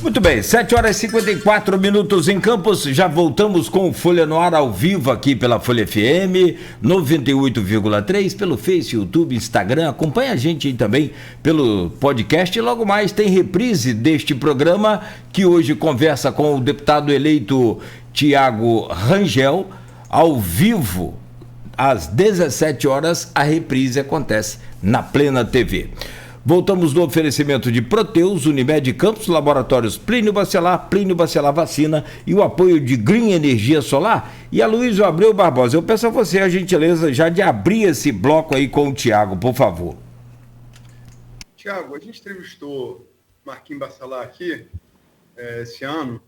Muito bem, 7 horas e 54 minutos em Campos, já voltamos com o Folha no Ar ao vivo aqui pela Folha FM 98,3, pelo Face, YouTube, Instagram, acompanha a gente aí também pelo podcast e logo mais tem reprise deste programa que hoje conversa com o deputado eleito Tiago Rangel, ao vivo, às 17 horas, a reprise acontece na Plena TV. Voltamos no oferecimento de Proteus, Unimed Campos, Laboratórios Plínio Bacelar Vacina e o apoio de Green Energia Solar. E a Luísio Abreu Barbosa, eu peço a você a gentileza já de abrir esse bloco aí com o Tiago, por favor. Tiago, a gente entrevistou Marquinhos Bacelar aqui esse ano.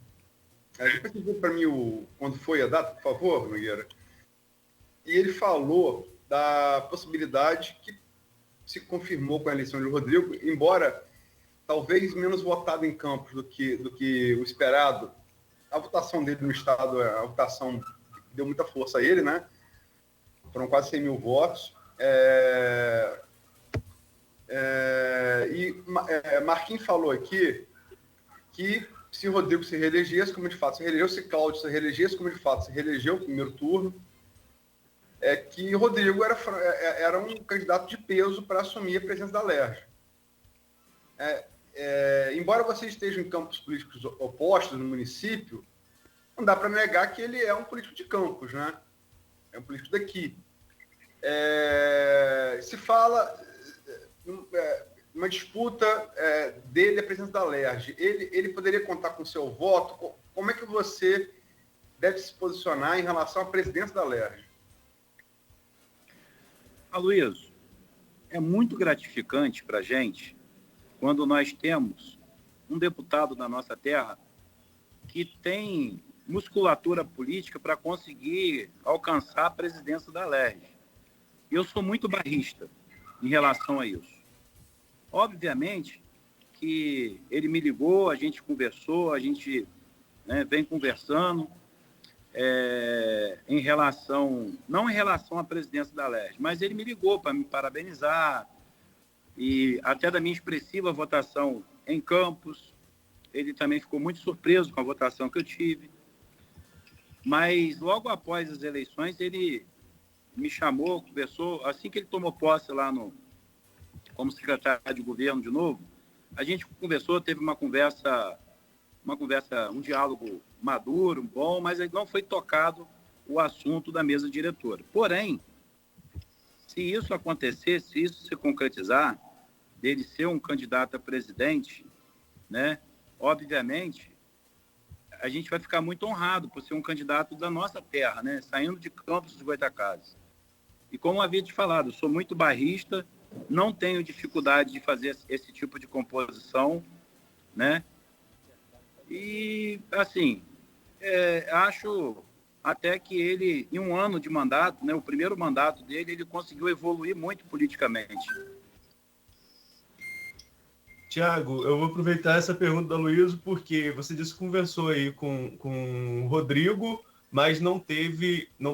Depois você viu para mim quando foi a data, por favor, Nogueira. E ele falou da possibilidade que se confirmou com a eleição de Rodrigo, embora talvez menos votado em Campos do que o esperado. A votação dele no estado, a votação deu muita força a ele, né? Foram quase 100 mil votos. Marquinhos falou aqui que se Rodrigo se reelegesse, como de fato se reelegeu, se Cláudio se reelegesse, como de fato se reelegeu no primeiro turno, que Rodrigo era um candidato de peso para assumir a presidência da LERJ. Embora vocês estejam em campos políticos opostos no município, não dá para negar que ele é um político de Campos, né? É um político daqui. Se fala uma disputa dele à presidência da LERJ. Ele poderia contar com o seu voto? Como é que você deve se posicionar em relação à presidência da LERJ? Aloysio, é muito gratificante para a gente quando nós temos um deputado da nossa terra que tem musculatura política para conseguir alcançar a presidência da LERJ. Eu sou muito barrista em relação a isso. Obviamente que ele me ligou, a gente conversou, a gente vem conversando, não em relação à presidência da LERJ, mas ele me ligou para me parabenizar e até da minha expressiva votação em Campos. Ele também ficou muito surpreso com a votação que eu tive. Mas logo após as eleições, ele me chamou, conversou. Assim que ele tomou posse lá como secretário de governo de novo, a gente conversou, teve uma conversa, um diálogo maduro, bom, mas não foi tocado o assunto da mesa diretora. Porém, se isso acontecer, se isso se concretizar, dele ser um candidato a presidente, né, obviamente, a gente vai ficar muito honrado por ser um candidato da nossa terra, né, saindo de Campos dos Goytacazes. E como havia te falado, eu sou muito barrista, não tenho dificuldade de fazer esse tipo de composição, né? E, assim, acho até que ele, em um ano de mandato, né, o primeiro mandato dele, ele conseguiu evoluir muito politicamente. Tiago, eu vou aproveitar essa pergunta da Luísa, porque você disse que conversou aí com o Rodrigo, mas não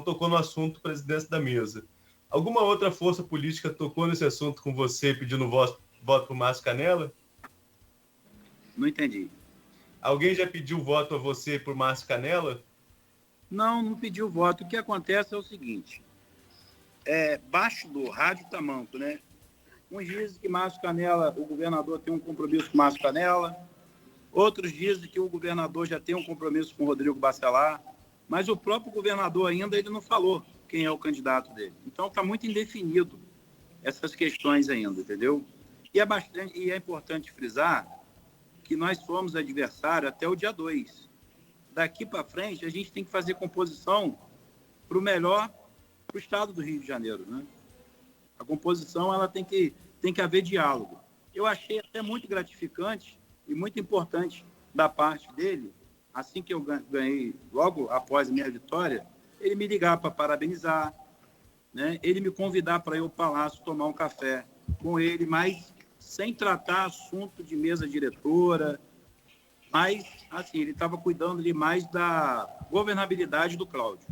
tocou no assunto presidência da mesa. Alguma outra força política tocou nesse assunto com você, pedindo voto para o Márcio Canela? Não entendi. Alguém já pediu voto a você por Márcio Canela? Não pediu voto. O que acontece é o seguinte, baixo do rádio tamanco, né? Uns dizem que Márcio Canela, o governador tem um compromisso com Márcio Canela, outros dizem que o governador já tem um compromisso com Rodrigo Bacelar, mas o próprio governador ainda ele não falou quem é o candidato dele. Então está muito indefinido essas questões ainda, entendeu? E é importante frisar que nós somos adversários até o dia 2. Daqui para frente, a gente tem que fazer composição para o melhor para o estado do Rio de Janeiro, né? A composição ela tem que haver diálogo. Eu achei até muito gratificante e muito importante da parte dele, assim que eu ganhei, logo após a minha vitória, ele me ligar para parabenizar, né? Ele me convidar para ir ao Palácio tomar um café com ele, mas sem tratar assunto de mesa diretora, mas, assim, ele estava cuidando ali mais da governabilidade do Cláudio.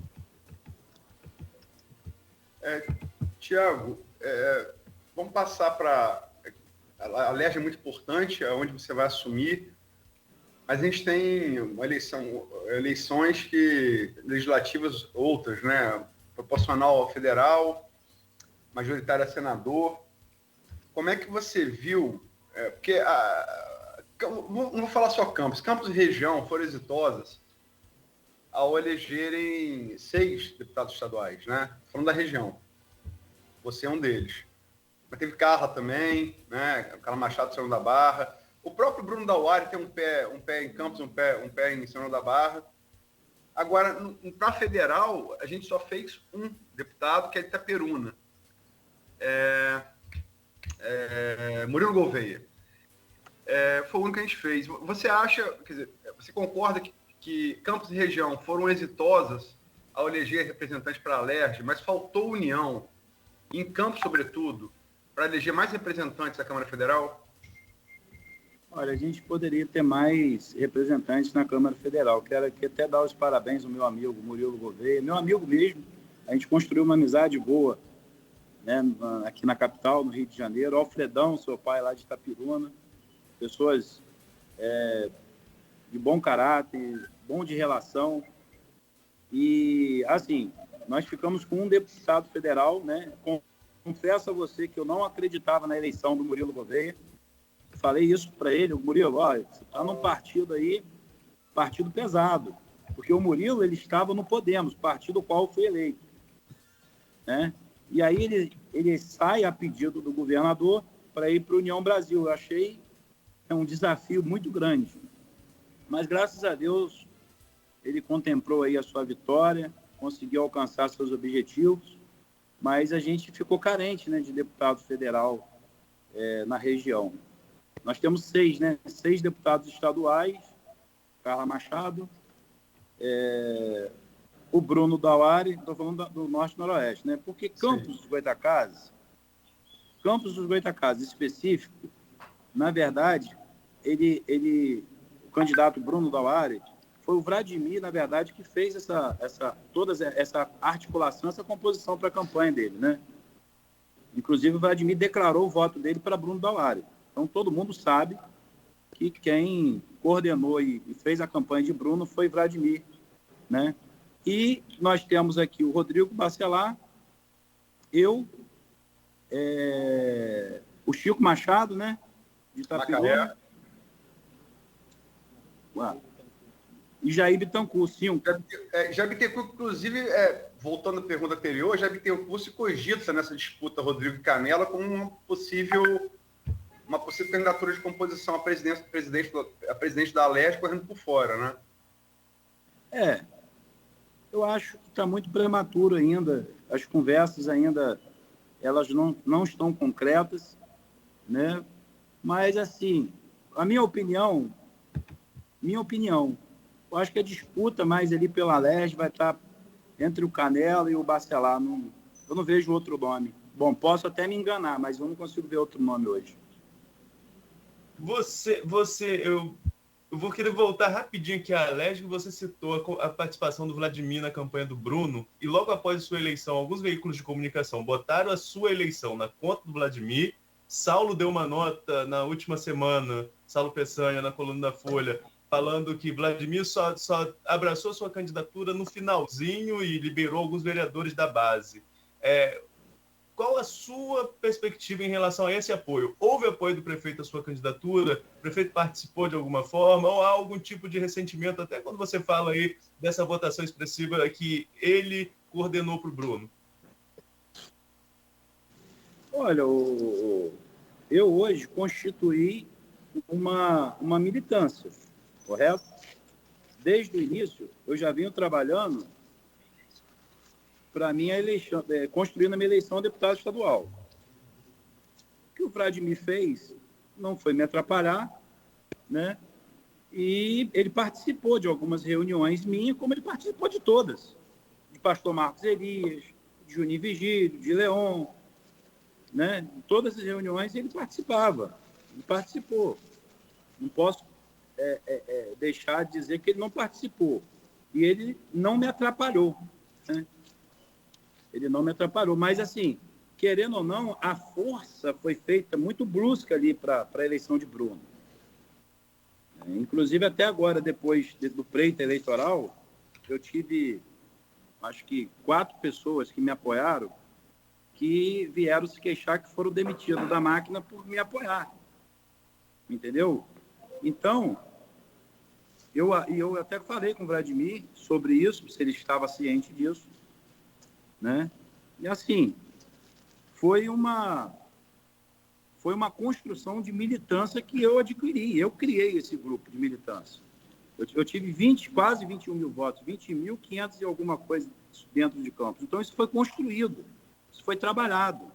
Tiago, vamos passar para... A LERJ é muito importante, é onde você vai assumir Mas a gente tem eleições legislativas outras, né? Proporcional ao federal, majoritária a senador. Como é que você viu? Porque não vou falar só Campos. Campos e região foram exitosas ao elegerem 6 deputados estaduais, né? Falando da região. Você é um deles. Mas teve Carla também, né? Carla Machado, Senhor da Barra. O próprio Bruno Dauari tem um pé em Campos, um pé em Senhor da Barra. Agora, para federal, a gente só fez um deputado, que é de Itaperuna. Murilo Gouveia. Foi o único que a gente fez. Você acha, quer dizer, você concorda que Campos e região foram exitosas ao eleger representantes para a LERJ, mas faltou união, em Campos, sobretudo, para eleger mais representantes da Câmara Federal? Olha, a gente poderia ter mais representantes na Câmara Federal. Quero aqui até dar os parabéns ao meu amigo Murilo Gouveia, meu amigo mesmo. A gente construiu uma amizade boa, né, aqui na capital, no Rio de Janeiro. Alfredão, seu pai lá de Itapiruna, pessoas de bom caráter, bom de relação. E, assim, nós ficamos com um deputado federal, né? Confesso a você que eu não acreditava na eleição do Murilo Gouveia. Falei isso para ele, o Murilo, olha, você está num partido aí, partido pesado, porque o Murilo, ele estava no Podemos, partido qual foi eleito, né? E aí ele sai a pedido do governador para ir para a União Brasil. Eu achei um desafio muito grande, mas graças a Deus ele contemplou aí a sua vitória, conseguiu alcançar seus objetivos, mas a gente ficou carente, né, de deputado federal na região. Nós temos 6, né? 6 deputados estaduais, Carla Machado, o Bruno Dauari, estou falando do Norte e Noroeste, né? Porque Campos dos Goytacazes, específico, na verdade, o candidato Bruno Dauari, foi o Vladimir, na verdade, que fez toda essa articulação, essa composição para a campanha dele, né? Inclusive, o Vladimir declarou o voto dele para Bruno Dauari. Então, todo mundo sabe que quem coordenou e fez a campanha de Bruno foi Vladimir, né? E nós temos aqui o Rodrigo Bacelar, eu, o Chico Machado, né? De Itapiruna. E Jair Bittencourt, 5. Jair Bittencourt, inclusive, voltando à pergunta anterior, Jair Bittencourt se cogita nessa disputa Rodrigo e Canela como uma possível candidatura de composição a presidente da LERJ correndo por fora, né? Eu acho que está muito prematuro ainda. As conversas ainda, elas não estão concretas, né? Mas, assim, a minha opinião, eu acho que a disputa mais ali pela LERJ vai estar entre o Canela e o Bacelar. Eu não vejo outro nome. Bom, posso até me enganar, mas eu não consigo ver outro nome hoje. Eu vou querer voltar rapidinho aqui à LERJ, que você citou a participação do Vladimir na campanha do Bruno, e logo após a sua eleição, alguns veículos de comunicação botaram a sua eleição na conta do Vladimir. Saulo deu uma nota na última semana, Saulo Peçanha, na coluna da Folha, falando que Vladimir só abraçou sua candidatura no finalzinho e liberou alguns vereadores da base. Qual a sua perspectiva em relação a esse apoio? Houve apoio do prefeito à sua candidatura? O prefeito participou de alguma forma? Ou há algum tipo de ressentimento, até quando você fala aí dessa votação expressiva que ele coordenou para o Bruno? Olha, eu hoje constituí uma militância, correto? Desde o início, eu já venho trabalhando para minha eleição, construindo a minha eleição a deputado estadual. O que o Vladimir fez não foi me atrapalhar, né? E ele participou de algumas reuniões minhas, como ele participou de todas. De pastor Marcos Elias, de Juninho Vigílio, de Leon, né? De todas as reuniões ele participava. Ele participou. Não posso deixar de dizer que ele não participou. E ele não me atrapalhou, né? Ele não me atrapalhou, mas assim, querendo ou não, a força foi feita muito brusca ali para a eleição de Bruno. Inclusive, até agora, depois do pleito eleitoral, eu tive, acho que 4 pessoas que me apoiaram, que vieram se queixar que foram demitidos da máquina por me apoiar. Entendeu? Então, eu até falei com o Vladimir sobre isso, se ele estava ciente disso, né? E assim, foi uma construção de militância que eu adquiri. Eu criei esse grupo de militância. Eu tive quase 21 mil votos, 20.500 e alguma coisa dentro de Campos. Então, isso foi construído, isso foi trabalhado,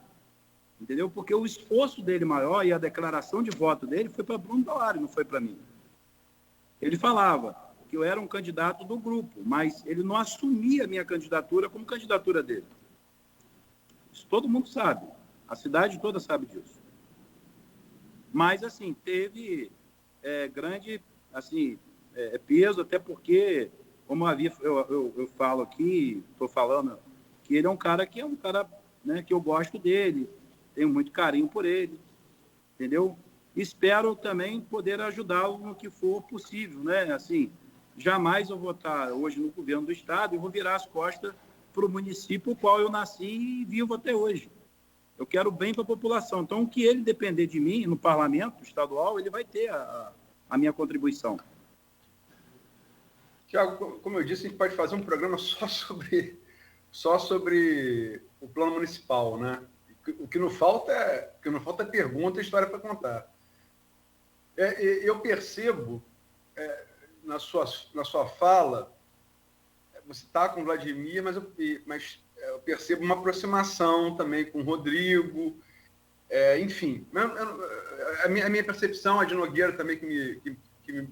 entendeu? Porque o esforço dele maior e a declaração de voto dele foi para Bruno Dauari, não foi para mim. Ele falava que eu era um candidato do grupo, mas ele não assumia a minha candidatura como candidatura dele. Isso todo mundo sabe, a cidade toda sabe disso. Mas, assim, teve grande peso, até porque, como eu falo aqui, estou falando, que ele é um cara né, que eu gosto dele, tenho muito carinho por ele, entendeu? Espero também poder ajudá-lo no que for possível, né? Assim, jamais eu vou estar hoje no governo do estado e vou virar as costas para o município no qual eu nasci e vivo até hoje. Eu quero bem para a população. Então, o que ele depender de mim no parlamento estadual, ele vai ter a minha contribuição. Tiago, como eu disse, a gente pode fazer um programa só sobre o plano municipal, né? O que não falta é pergunta e história para contar. Eu percebo na sua fala, você está com o Vladimir, mas eu percebo uma aproximação também com o Rodrigo, enfim. A minha percepção, a de Nogueira também, que me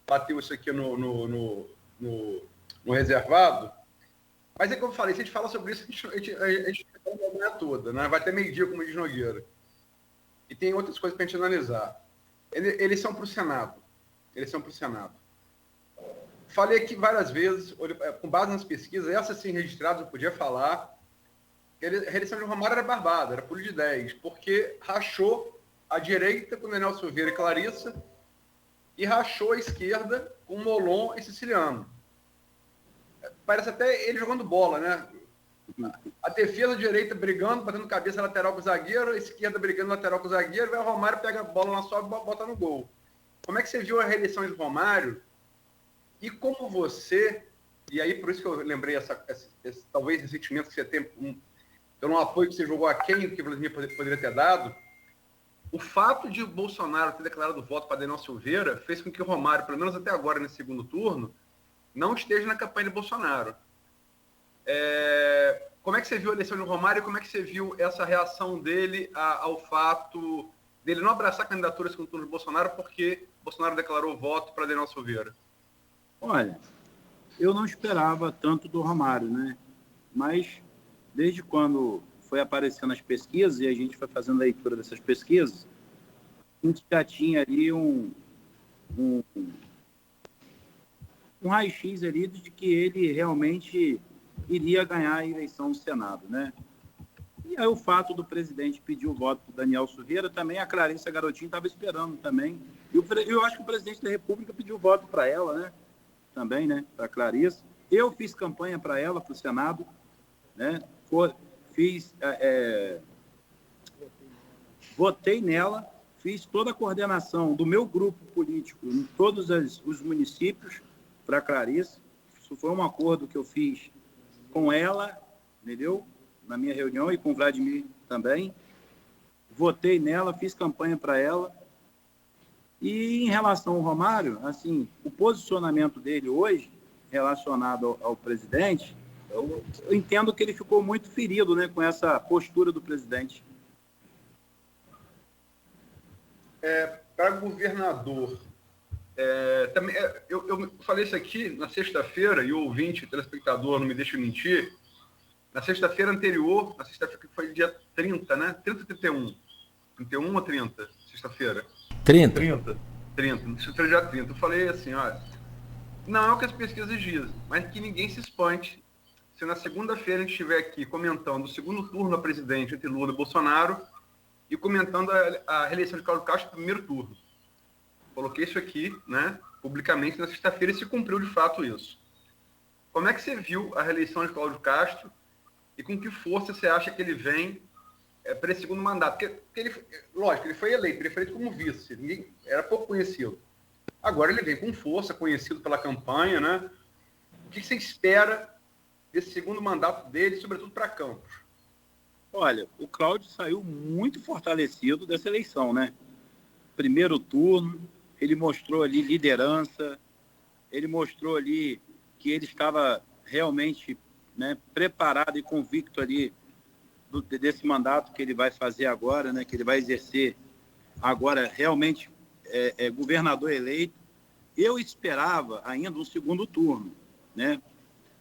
bateu isso aqui no reservado, mas é como eu falei, se a gente fala sobre isso, a gente fala a manhã toda, né? Vai até meio-dia, como diz Nogueira. E tem outras coisas para a gente analisar. Eles são para o Senado. Falei aqui várias vezes, com base nas pesquisas, essas sim registradas, eu podia falar, que a reeleição de Romário era barbada, era pulo de 10, porque rachou a direita com Daniel Silveira e Clarissa e rachou a esquerda com Molon e Siciliano. Parece até ele jogando bola, né? A defesa direita brigando, batendo cabeça lateral com o zagueiro, a esquerda brigando lateral com o zagueiro, vai o Romário, pega a bola na sobe e bota no gol. Como é que você viu a reeleição de Romário? E como você, e aí por isso que eu lembrei talvez esse sentimento que você tem, pelo apoio que você jogou a quem o que o Vladimir poderia ter dado, o fato de o Bolsonaro ter declarado voto para Daniel Silveira fez com que o Romário, pelo menos até agora, nesse segundo turno, não esteja na campanha de Bolsonaro. Como é que você viu a eleição de Romário e como é que você viu essa reação dele ao fato dele não abraçar a candidatura ao segundo turno de Bolsonaro porque Bolsonaro declarou voto para Daniel Silveira? Olha, eu não esperava tanto do Romário, né? Mas desde quando foi aparecendo as pesquisas e a gente foi fazendo a leitura dessas pesquisas, a gente já tinha ali um raio-x ali de que ele realmente iria ganhar a eleição no Senado, né? E aí o fato do presidente pedir o voto para Daniel Silveira, também a Clarissa Garotinho estava esperando também. E eu acho que o presidente da República pediu voto para ela, né? Também, né? Para a Clarissa. Eu fiz campanha para ela, para o Senado, né? Votei nela, fiz toda a coordenação do meu grupo político em todos os municípios para a Clarissa. Isso foi um acordo que eu fiz com ela, entendeu? Na minha reunião e com o Vladimir também. Votei nela, fiz campanha para ela. E em relação ao Romário, assim, o posicionamento dele hoje, relacionado ao presidente, eu entendo que ele ficou muito ferido, né, com essa postura do presidente. Para governador, também, eu falei isso aqui na sexta-feira, e o ouvinte, o telespectador, não me deixa mentir, na sexta-feira anterior, na sexta-feira que foi dia 30, né? 30 ou 31? 31 ou 30? Sexta-feira? 30. Sexta-feira, dia 30. Eu falei assim, olha, não é o que as pesquisas dizem, mas que ninguém se espante se na segunda-feira a gente estiver aqui comentando o segundo turno a presidente entre Lula e Bolsonaro e comentando a reeleição de Cláudio Castro no primeiro turno. coloquei isso aqui, né, publicamente na sexta-feira, e se cumpriu de fato isso. Como é que você viu a reeleição de Cláudio Castro e com que força você acha que ele vem para esse segundo mandato? Porque ele, lógico, ele foi eleito como vice, ninguém, era pouco conhecido. Agora ele vem com força, conhecido pela campanha, né? O que você espera desse segundo mandato dele, sobretudo para Campos? Olha, o Cláudio saiu muito fortalecido dessa eleição, né? Primeiro turno, ele mostrou ali liderança, ele mostrou ali que ele estava realmente, né, preparado e convicto ali desse mandato que ele vai fazer agora, né, que ele vai exercer agora realmente governador eleito. Eu esperava ainda um segundo turno, né?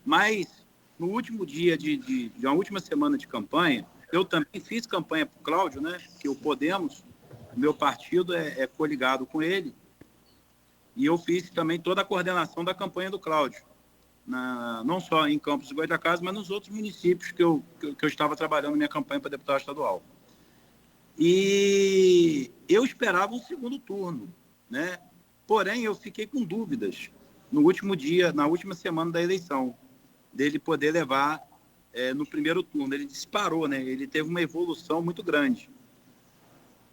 Mas no último dia de uma última semana de campanha, eu também fiz campanha para o Cláudio, né, que o Podemos, meu partido é coligado com ele, e eu fiz também toda a coordenação da campanha do Cláudio, não só em Campos e Goytacazes, mas nos outros municípios que eu estava trabalhando minha campanha para deputado estadual. E eu esperava um segundo turno, né? Porém, eu fiquei com dúvidas no último dia, na última semana da eleição, dele poder levar no primeiro turno. Ele disparou, né? Ele teve uma evolução muito grande.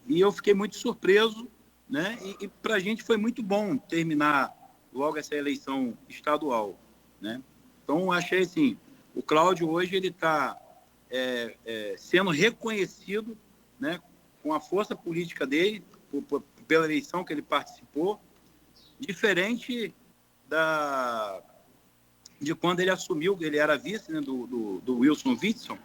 E eu fiquei muito surpreso, né? E para a gente foi muito bom terminar logo essa eleição estadual, né? Então, achei assim, o Cláudio hoje ele está sendo reconhecido, né, com a força política dele, pela eleição que ele participou, diferente de quando ele assumiu, ele era vice, né, do Wilson Witson,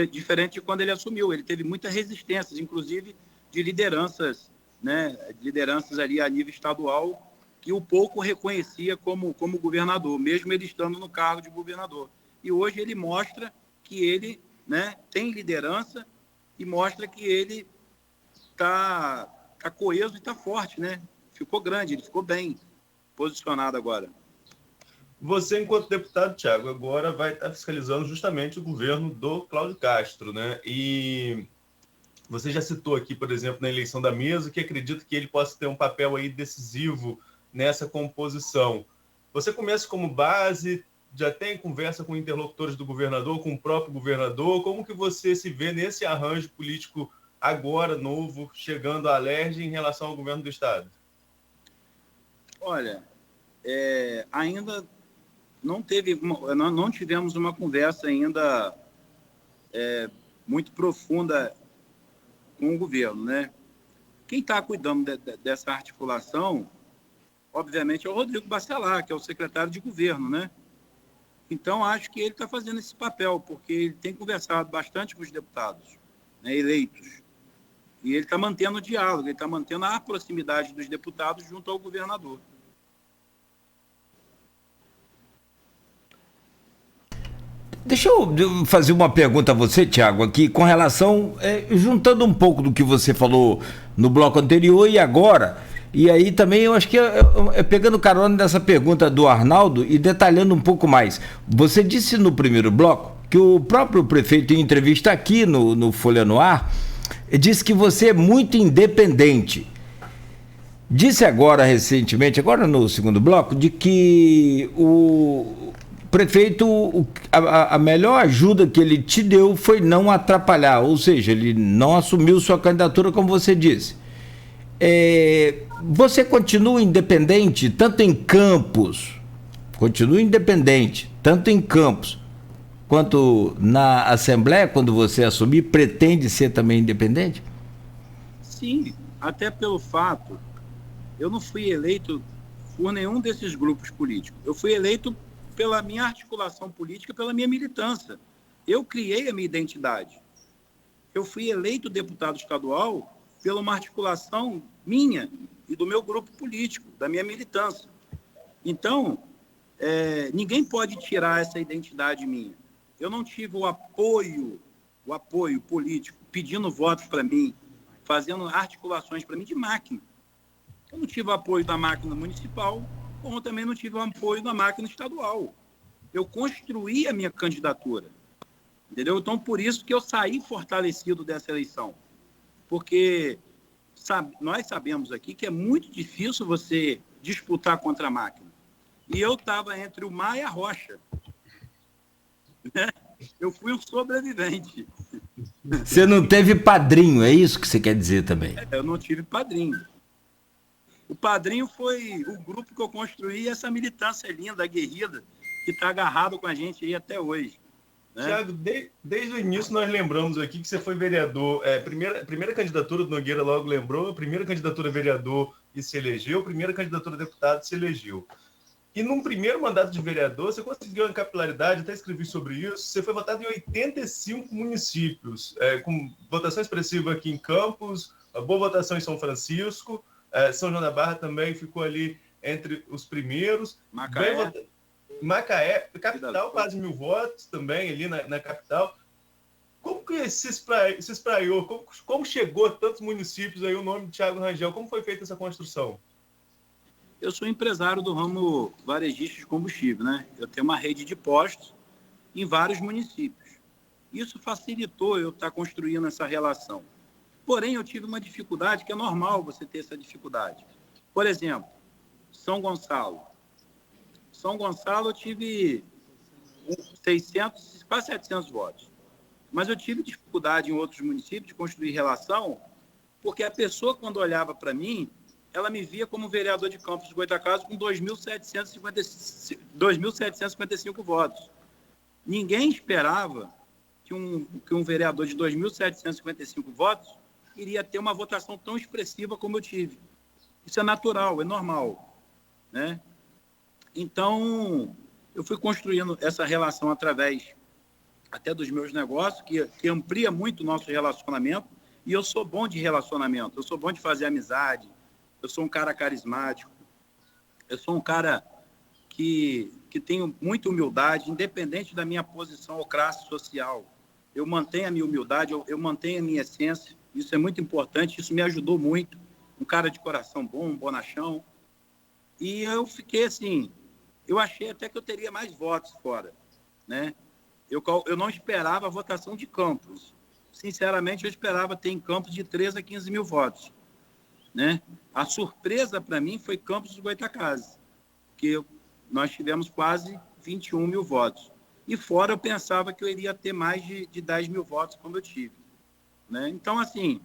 diferente de quando ele assumiu. Ele teve muitas resistências, inclusive de lideranças, né, lideranças ali a nível estadual, que o pouco reconhecia como governador, mesmo ele estando no cargo de governador. E hoje ele mostra que ele, né, tem liderança e mostra que ele está coeso e está forte, né? Ficou grande, ele ficou bem posicionado agora. Você, enquanto deputado, Thiago, agora vai estar fiscalizando justamente o governo do Cláudio Castro, né? E você já citou aqui, por exemplo, na eleição da mesa, que acredita que ele possa ter um papel aí decisivo nessa composição. Você começa como base, já tem conversa com interlocutores do governador, com o próprio governador? Como que você se vê nesse arranjo político agora, novo, chegando à Alerj em relação ao governo do Estado? Olha, ainda não tivemos uma conversa ainda muito profunda com o governo, né? Quem está cuidando dessa articulação, obviamente, é o Rodrigo Bacelar, que é o secretário de governo, né? Então, acho que ele está fazendo esse papel, porque ele tem conversado bastante com os deputados, né, eleitos. E ele está mantendo o diálogo, ele está mantendo a proximidade dos deputados junto ao governador. Deixa eu fazer uma pergunta a você, Thiago, aqui, com relação, juntando um pouco do que você falou no bloco anterior e agora, e aí também eu acho que pegando carona nessa pergunta do Arnaldo e detalhando um pouco mais. Você disse no primeiro bloco que o próprio prefeito, em entrevista aqui no Folha no Ar, disse que você é muito independente. Disse agora, recentemente, agora no segundo bloco, de que o prefeito, a melhor ajuda que ele te deu foi não atrapalhar, ou seja, ele não assumiu sua candidatura, como você disse. Você continua independente, tanto em Campos, quanto na Assembleia, quando você assumir, pretende ser também independente? Sim, até pelo fato, eu não fui eleito por nenhum desses grupos políticos. Eu fui eleito pela minha articulação política, pela minha militância. Eu criei a minha identidade. Eu fui eleito deputado estadual pela uma articulação minha e do meu grupo político, da minha militância. Então, ninguém pode tirar essa identidade minha. Eu não tive o apoio político, pedindo votos para mim, fazendo articulações para mim de máquina. Eu não tive o apoio da máquina municipal, como também não tive o apoio da máquina estadual. Eu construí a minha candidatura, entendeu? Então, por isso que eu saí fortalecido dessa eleição. Porque nós sabemos aqui que é muito difícil você disputar contra a máquina. E eu estava entre o mar e a rocha. Né? Eu fui um sobrevivente. Você não teve padrinho, é isso que você quer dizer também? Eu não tive padrinho. O padrinho foi o grupo que eu construí, essa militância linda, aguerrida, que está agarrado com a gente aí até hoje. Né? Tiago, desde o início nós lembramos aqui que você foi vereador, primeira candidatura do Nogueira logo lembrou, primeira candidatura a vereador e se elegeu, primeira candidatura a deputado e se elegeu. E num primeiro mandato de vereador, você conseguiu uma capilaridade, até escrevi sobre isso, você foi votado em 85 municípios, com votação expressiva aqui em Campos, uma boa votação em São Francisco, São João da Barra também ficou ali entre os primeiros. Macaé, capital, quase 1.000 votos também ali na capital. Como que se espraiou? Como chegou a tantos municípios aí o nome de Thiago Rangel? Como foi feita essa construção? Eu sou empresário do ramo varejista de combustível, né? Eu tenho uma rede de postos em vários municípios. Isso facilitou eu estar construindo essa relação. Porém, eu tive uma dificuldade, que é normal você ter essa dificuldade. Por exemplo, São Gonçalo. São Gonçalo eu tive 600, quase 700 votos. Mas eu tive dificuldade em outros municípios de construir relação, porque a pessoa, quando olhava para mim, ela me via como vereador de Campos de Goytacazes com 2.755 votos. Ninguém esperava que um vereador de 2.755 votos iria ter uma votação tão expressiva como eu tive. Isso é natural, é normal, né? Então, eu fui construindo essa relação através até dos meus negócios, que amplia muito o nosso relacionamento, e eu sou bom de relacionamento, eu sou bom de fazer amizade, eu sou um cara carismático, eu sou um cara que tenho muita humildade, independente da minha posição ou classe social. Eu mantenho a minha humildade, eu mantenho a minha essência, isso é muito importante, isso me ajudou muito. Um cara de coração bom, um bonachão. E eu fiquei assim, eu achei até que eu teria mais votos fora, né? Eu não esperava a votação de Campos. Sinceramente, eu esperava ter em Campos de 13 a 15 mil votos, né? A surpresa para mim foi Campos de Goytacazes, que nós tivemos quase 21 mil votos. E fora eu pensava que eu iria ter mais de 10 mil votos, como eu tive, né? Então, assim,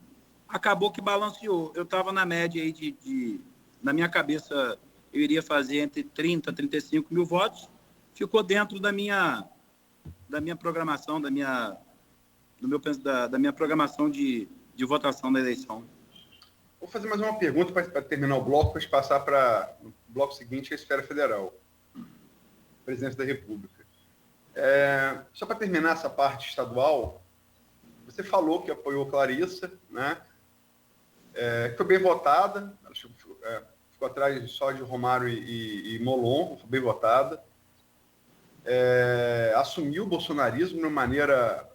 acabou que balanceou. Eu estava na média aí na minha cabeça, eu iria fazer entre 30 a 35 mil votos. Ficou dentro da minha programação, da minha programação de votação da eleição. Vou fazer mais uma pergunta para terminar o bloco, para passar para o bloco seguinte, a esfera federal, presidente da República. Só para terminar essa parte estadual, você falou que apoiou Clarissa, né? Que foi bem votada, ficou atrás só de Romário e Molon, foi bem votada. Assumiu o bolsonarismo de uma maneira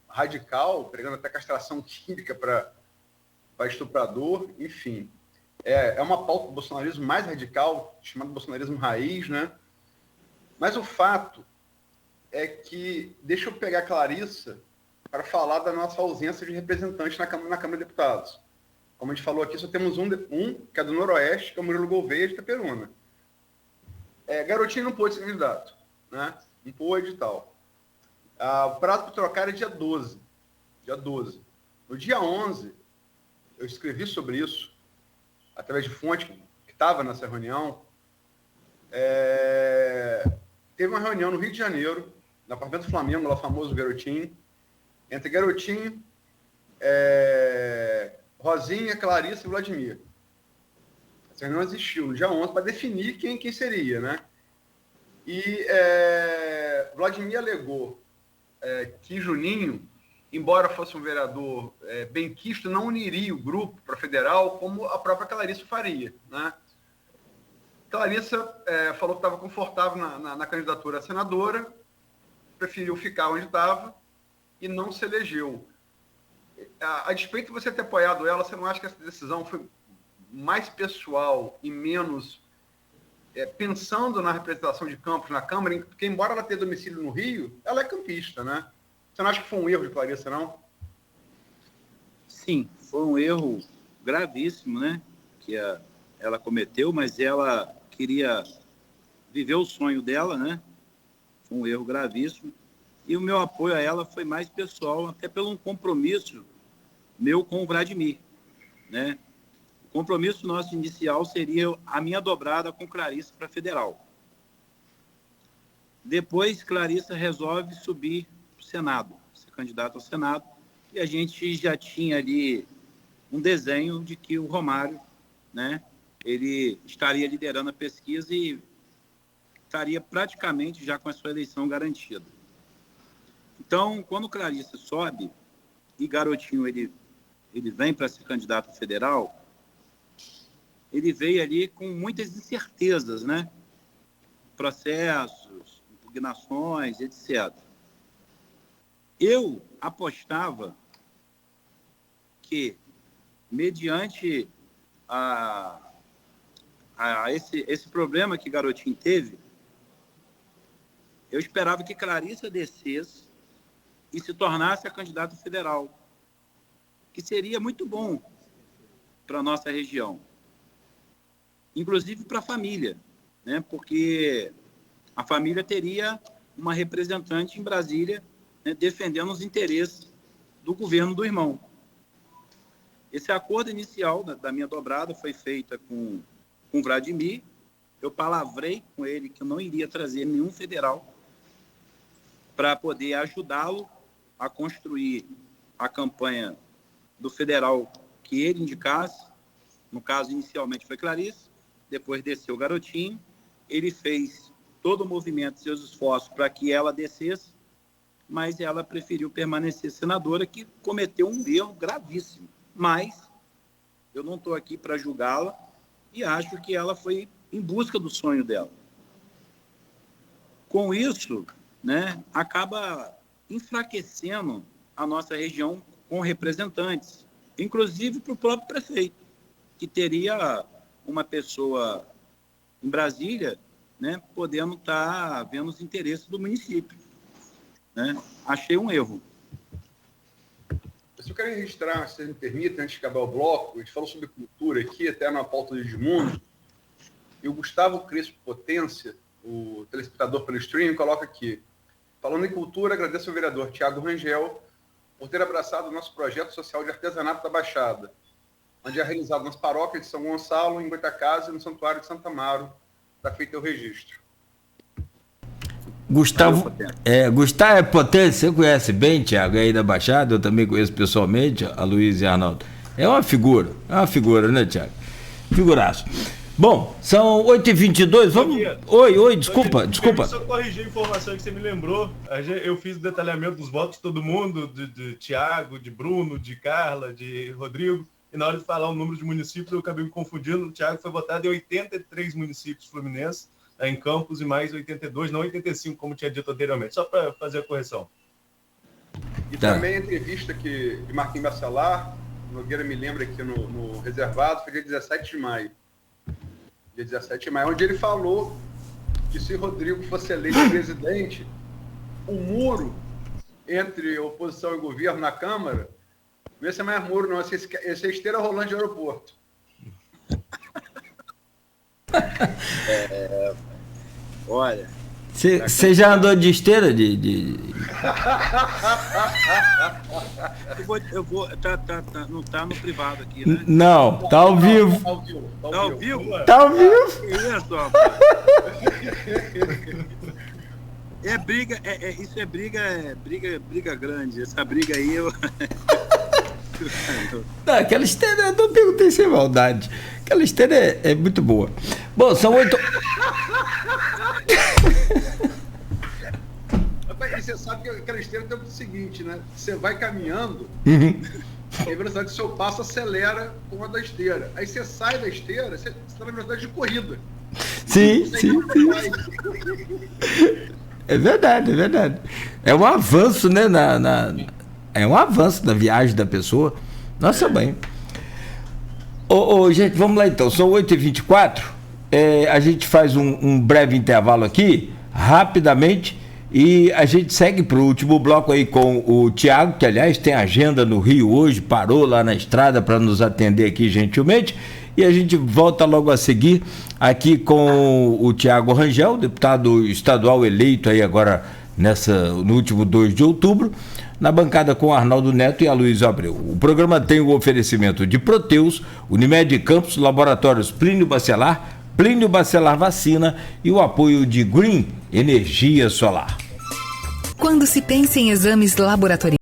radical, pregando até castração química para estuprador, enfim. É uma pauta do bolsonarismo mais radical, chamado bolsonarismo raiz, né? Mas o fato é que, deixa eu pegar a Clarissa para falar da nossa ausência de representante na Câmara de Deputados. Como a gente falou aqui, só temos um que é do Noroeste, que é o Murilo Gouveia, de Itaperuna. Garotinho não pôde ser candidato, né? Não pôde e tal. O prazo para trocar é dia 12. Dia 12. No dia 11, eu escrevi sobre isso, através de fonte que estava nessa reunião. Teve uma reunião no Rio de Janeiro, no apartamento do Flamengo, lá famoso Garotinho, entre Garotinho, Rosinha, Clarissa e Vladimir. Essa reunião existiu no dia 11 para definir quem seria, né? E Vladimir alegou que Juninho, embora fosse um vereador benquisto, não uniria o grupo para federal como a própria Clarissa faria, né? Clarissa falou que estava confortável na candidatura a senadora, preferiu ficar onde estava e não se elegeu. A despeito de você ter apoiado ela, você não acha que essa decisão foi mais pessoal e menos pensando na representação de Campos na Câmara? Porque, embora ela tenha domicílio no Rio, ela é campista, né? Você não acha que foi um erro de Clarissa, não? Sim, foi um erro gravíssimo, né? Que ela cometeu, mas ela queria viver o sonho dela, né? Foi um erro gravíssimo. E o meu apoio a ela foi mais pessoal, até pelo um compromisso meu com o Vladimir, né? O compromisso nosso inicial seria a minha dobrada com Clarissa para federal. Depois, Clarissa resolve subir para o Senado, ser candidata ao Senado, e a gente já tinha ali um desenho de que o Romário, né, ele estaria liderando a pesquisa e estaria praticamente já com a sua eleição garantida. Então, quando Clarissa sobe e Garotinho ele vem para ser candidato federal, ele veio ali com muitas incertezas, né? Processos, impugnações, etc. Eu apostava que, mediante esse problema que Garotinho teve, eu esperava que Clarissa descesse e se tornasse a candidata federal, que seria muito bom para a nossa região, inclusive para a família, né? Porque a família teria uma representante em Brasília, né, defendendo os interesses do governo do irmão. Esse acordo inicial da minha dobrada foi feita com o Vladimir. Eu palavrei com ele que eu não iria trazer nenhum federal para poder ajudá-lo a construir a campanha do federal que ele indicasse. No caso, inicialmente foi Clarissa, depois desceu o Garotinho. Ele fez todo o movimento, seus esforços para que ela descesse, mas ela preferiu permanecer senadora, que cometeu um erro gravíssimo. Mas eu não estou aqui para julgá-la e acho que ela foi em busca do sonho dela. Com isso, né, acaba enfraquecendo a nossa região com representantes, inclusive para o próprio prefeito, que teria uma pessoa em Brasília, né, podendo estar vendo os interesses do município, né? Achei um erro. Se eu quero registrar, se você me permite, antes de acabar o bloco, a gente falou sobre cultura aqui, até na pauta do Edmundo, e o Gustavo Crespo Potência, o telespectador pelo streaming, coloca aqui: falando em cultura, agradeço ao vereador Tiago Rangel por ter abraçado o nosso projeto social de artesanato da Baixada, onde é realizado nas paróquias de São Gonçalo, em Goitacazes e no Santuário de Santa Amaro. Está feito o registro. Gustavo Potência, você conhece bem, Tiago, aí da Baixada? Eu também conheço pessoalmente, a Luiz e a Arnaldo. É uma figura, né, Tiago? Figuraço. Bom, são 8h22, vamos... Oi, desculpa. Eu só corrigir a informação que você me lembrou. Eu fiz o detalhamento dos votos de todo mundo, de Tiago, de Bruno, de Carla, de Rodrigo, e na hora de falar o número de municípios eu acabei me confundindo. O Tiago foi votado em 83 municípios fluminenses, em Campos, e mais 82, não 85, como tinha dito anteriormente, só para fazer a correção. E também a entrevista de Marquinhos Bacelar, Nogueira me lembra aqui no reservado, foi dia 17 de maio. Dia 17 de maio, onde ele falou que se Rodrigo fosse eleito presidente, o muro entre oposição e governo na Câmara não ia ser mais muro, não. Esse é esteira rolante de aeroporto. Olha... Você já andou de esteira? Eu vou. Não tá no privado aqui, né? Não, tá ao vivo. Tá ao vivo? Tá ao vivo. Isso, rapaz. Isso é briga grande. Essa briga aí Não, aquela esteira, eu não perguntei sem maldade. Aquela esteira é muito boa. Bom, são 8... E você sabe que aquela esteira tem o seguinte, né? Você vai caminhando, a velocidade que o seu passo acelera com a da esteira. Aí você sai da esteira, você está na velocidade de corrida. Sim. É verdade. É um avanço, né? É um avanço na viagem da pessoa. Nossa, bem. Gente, vamos lá então. São 8h24. A gente faz um breve intervalo aqui, rapidamente, E a gente segue para o último bloco aí com o Tiago, que aliás tem agenda no Rio hoje, parou lá na estrada para nos atender aqui gentilmente. E a gente volta logo a seguir aqui com o Tiago Rangel, deputado estadual eleito aí agora no último 2 de outubro, na bancada com Arnaldo Neto e Aloysio Abreu. O programa tem o oferecimento de Proteus, Unimed Campos, Laboratórios Plínio Bacelar Vacina e o apoio de Green Energia Solar. Quando se pensa em exames laboratoriais